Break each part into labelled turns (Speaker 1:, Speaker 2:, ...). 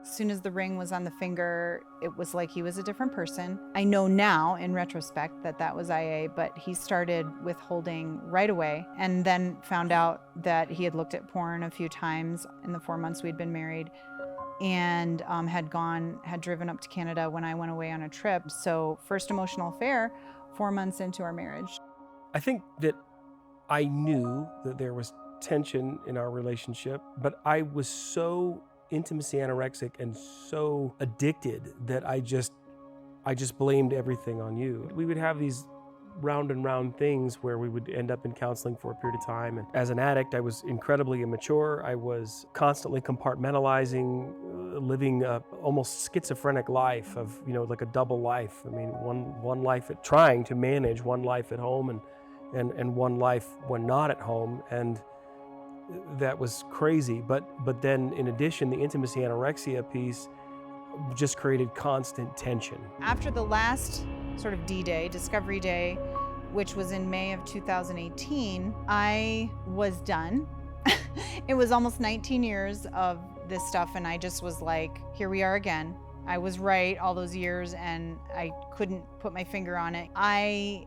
Speaker 1: As soon as the ring was on the finger, it was like he was a different person. I know now, in retrospect, that that was IA, but he started withholding right away and then found out that he had looked at porn a few times in the 4 months we'd been married, and had driven up to Canada when I went away on a trip. So first emotional affair, 4 months into our marriage.
Speaker 2: I think that I knew that there was tension in our relationship, but I was so intimacy anorexic and so addicted that I just blamed everything on you. We would have these round and round things where we would end up in counseling for a period of time. And as an addict, I was incredibly immature. I was constantly compartmentalizing, living a almost schizophrenic life of, like a double life. I mean, one life trying to manage one life at home and one life when not at home. And that was crazy. But then in addition, the intimacy anorexia piece just created constant tension.
Speaker 1: After the last sort of D-Day, Discovery Day, which was in May of 2018, I was done. It was almost 19 years of this stuff, and I just was like, here we are again. I was right all those years, and I couldn't put my finger on it. I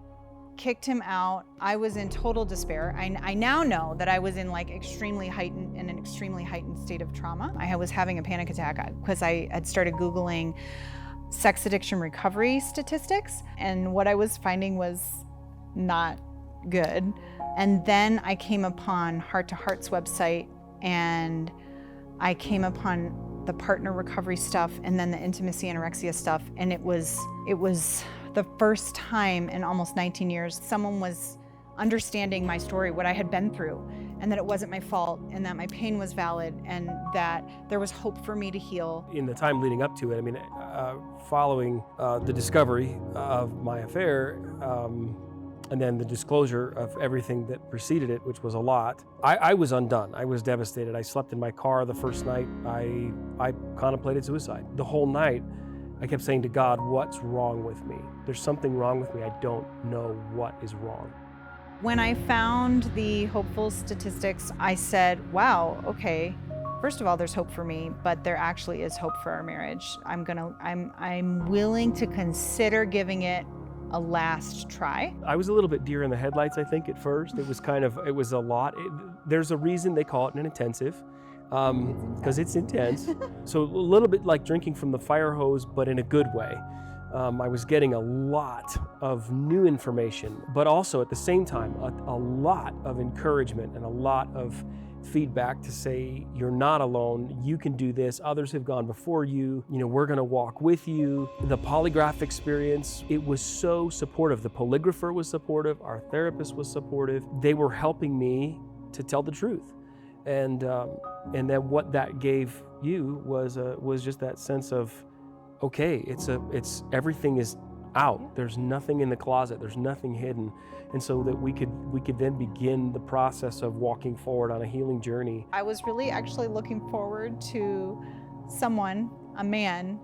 Speaker 1: kicked him out. I was in total despair. I now know that I was in an extremely heightened state of trauma. I was having a panic attack because I had started Googling sex addiction recovery statistics, and what I was finding was not good. And then I came upon Heart to Heart's website, and I came upon the partner recovery stuff, and then the intimacy anorexia stuff, and it was the first time in almost 19 years someone was understanding my story, what I had been through, and that it wasn't my fault, and that my pain was valid, and that there was hope for me to heal.
Speaker 2: In the time leading up to it, following the discovery of my affair, and then the disclosure of everything that preceded it, which was a lot, I was undone. I was devastated. I slept in my car the first night. I contemplated suicide. The whole night, I kept saying to God, what's wrong with me? There's something wrong with me. I don't know what is wrong.
Speaker 1: When I found the hopeful statistics, I said, wow, okay, first of all, there's hope for me, but there actually is hope for our marriage. I'm willing to consider giving it a last try.
Speaker 2: I was a little bit deer in the headlights, I think, at first. It was a lot. There's a reason they call it an intensive, because it's intense. So a little bit like drinking from the fire hose, but in a good way. I was getting a lot of new information, but also at the same time, a lot of encouragement and a lot of feedback to say, you're not alone, you can do this, others have gone before you, we're gonna walk with you. The polygraph experience, it was so supportive. The polygrapher was supportive, our therapist was supportive. They were helping me to tell the truth. And then what that gave you was just that sense of, okay, it's everything is out. There's nothing in the closet. There's nothing hidden. And so that we could then begin the process of walking forward on a healing journey.
Speaker 1: I was really actually looking forward to someone, a man,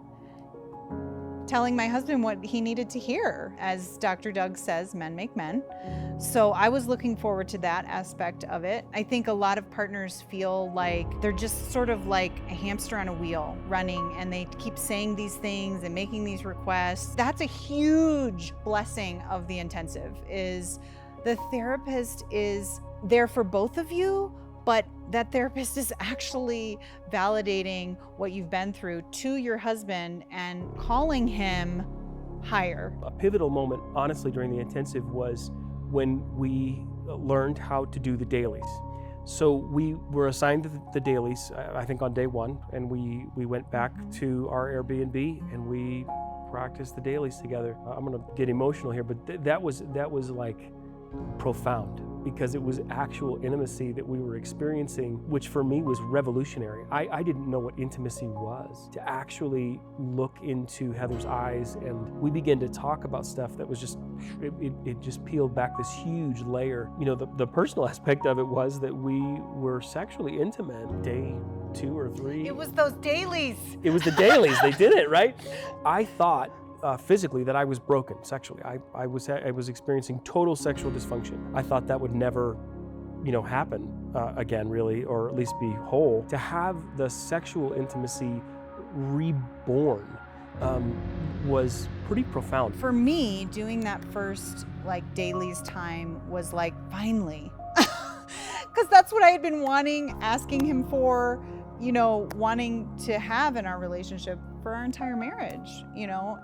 Speaker 1: telling my husband what he needed to hear. As Dr. Doug says, men make men. So I was looking forward to that aspect of it. I think a lot of partners feel like they're just sort of like a hamster on a wheel running, and they keep saying these things and making these requests. That's a huge blessing of the intensive, is the therapist is there for both of you, but that therapist is actually validating what you've been through to your husband and calling him higher.
Speaker 2: A pivotal moment, honestly, during the intensive was when we learned how to do the dailies. So we were assigned the dailies, I think on day one, and we went back to our Airbnb and we practiced the dailies together. I'm gonna get emotional here, but that was like profound, because it was actual intimacy that we were experiencing, which for me was revolutionary. I didn't know what intimacy was. To actually look into Heather's eyes, and we began to talk about stuff that was just, it just peeled back this huge layer. The personal aspect of it was that we were sexually intimate day 2 or 3.
Speaker 1: It was those dailies.
Speaker 2: It was the dailies. They did it, right? I thought physically that I was broken sexually. I was experiencing total sexual dysfunction. I thought that would never, happen again, really, or at least be whole. To have the sexual intimacy reborn was pretty profound.
Speaker 1: For me, doing that first dailies time was finally, because that's what I had been asking him for, wanting to have in our relationship for our entire marriage,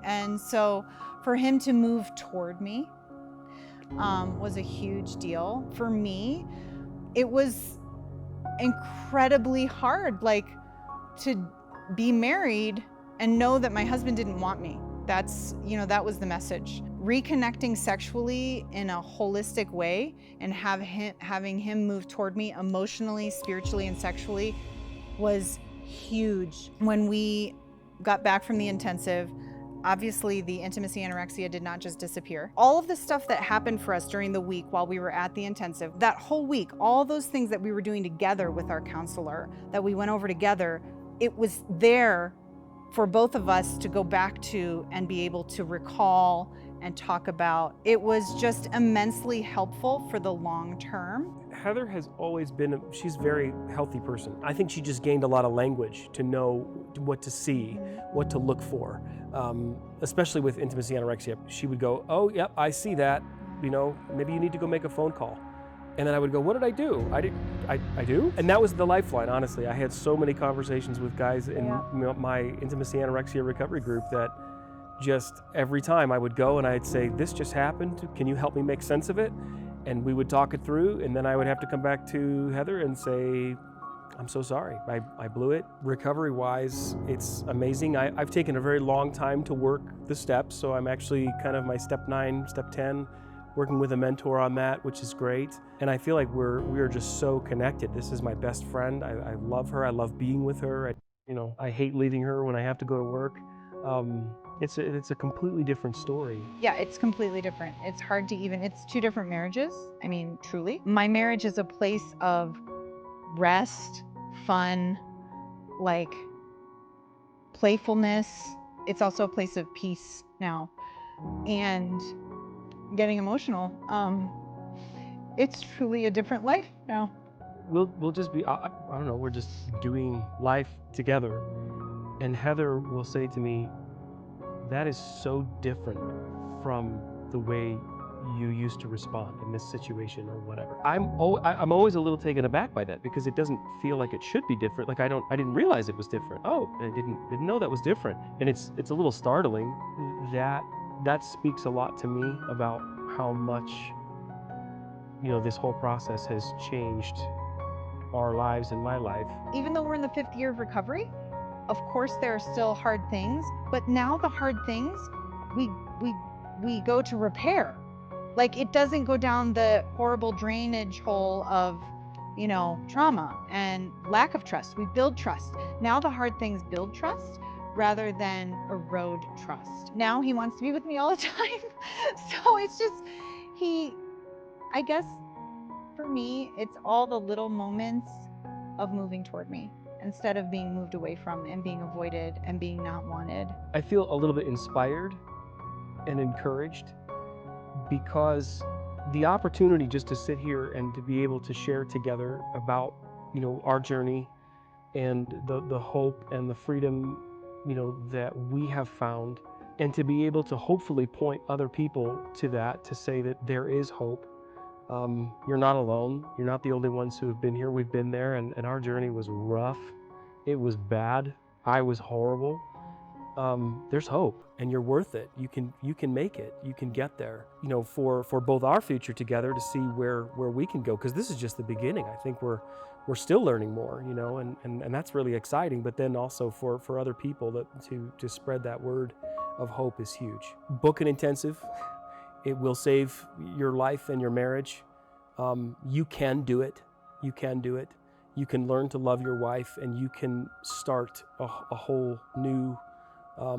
Speaker 1: and so for him to move toward me was a huge deal. For me, it was incredibly hard, to be married and know that my husband didn't want me. That's, that was the message. Reconnecting sexually in a holistic way and having him move toward me emotionally, spiritually, and sexually was huge. When we got back from the intensive, obviously the intimacy anorexia did not just disappear. All of the stuff that happened for us during the week while we were at the intensive, that whole week, all those things that we were doing together with our counselor, that we went over together, it was there for both of us to go back to and be able to recall and talk about. It was just immensely helpful for the long term.
Speaker 2: Heather has always been, she's a very healthy person. I think she just gained a lot of language to know what to see, what to look for, especially with intimacy anorexia. She would go, oh, yep, I see that. Maybe you need to go make a phone call. And then I would go, what did I do? I do? And that was the lifeline, honestly. I had so many conversations with guys in my intimacy anorexia recovery group that just every time I would go and I'd say, this just happened. Can you help me make sense of it? And we would talk it through, and then I would have to come back to Heather and say, I'm so sorry, I blew it. Recovery-wise, it's amazing. I've taken a very long time to work the steps, so I'm actually kind of my step 9, step 10, working with a mentor on that, which is great. And I feel like we are just so connected. This is my best friend. I love her. I love being with her. I hate leaving her when I have to go to work. It's a completely different story.
Speaker 1: Yeah, it's completely different. It's hard to it's 2 different marriages. I mean, truly. My marriage is a place of rest, fun, playfulness. It's also a place of peace now. And getting emotional. It's truly a different life now.
Speaker 2: We'll just be, I don't know, we're just doing life together. And Heather will say to me, that is so different from the way you used to respond in this situation or whatever. I'm always a little taken aback by that because it doesn't feel like it should be different. I didn't realize it was different. Oh, I didn't know that was different. And it's a little startling. That speaks a lot to me about how much, this whole process has changed our lives and my life.
Speaker 1: Even though we're in the 5th year of recovery, of course there are still hard things, but now the hard things we go to repair. It doesn't go down the horrible drainage hole of, trauma and lack of trust. We build trust. Now the hard things build trust rather than erode trust. Now he wants to be with me all the time. So it's just, I guess for me, it's all the little moments of moving toward me instead of being moved away from and being avoided and being not wanted.
Speaker 2: I feel a little bit inspired and encouraged because the opportunity just to sit here and to be able to share together about, our journey and the hope and the freedom, that we have found, and to be able to hopefully point other people to that, to say that there is hope. You're not alone. You're not the only ones who have been here. We've been there, and our journey was rough. It was bad. I was horrible. There's hope, and you're worth it. You can make it. You can get there. For both our future together to see where we can go, because this is just the beginning. I think we're still learning more, and that's really exciting. But then also for other people to spread that word of hope is huge. Book an intensive. It will save your life and your marriage. You can do it. You can do it. You can learn to love your wife, and you can start a whole new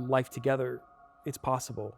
Speaker 2: life together. It's possible.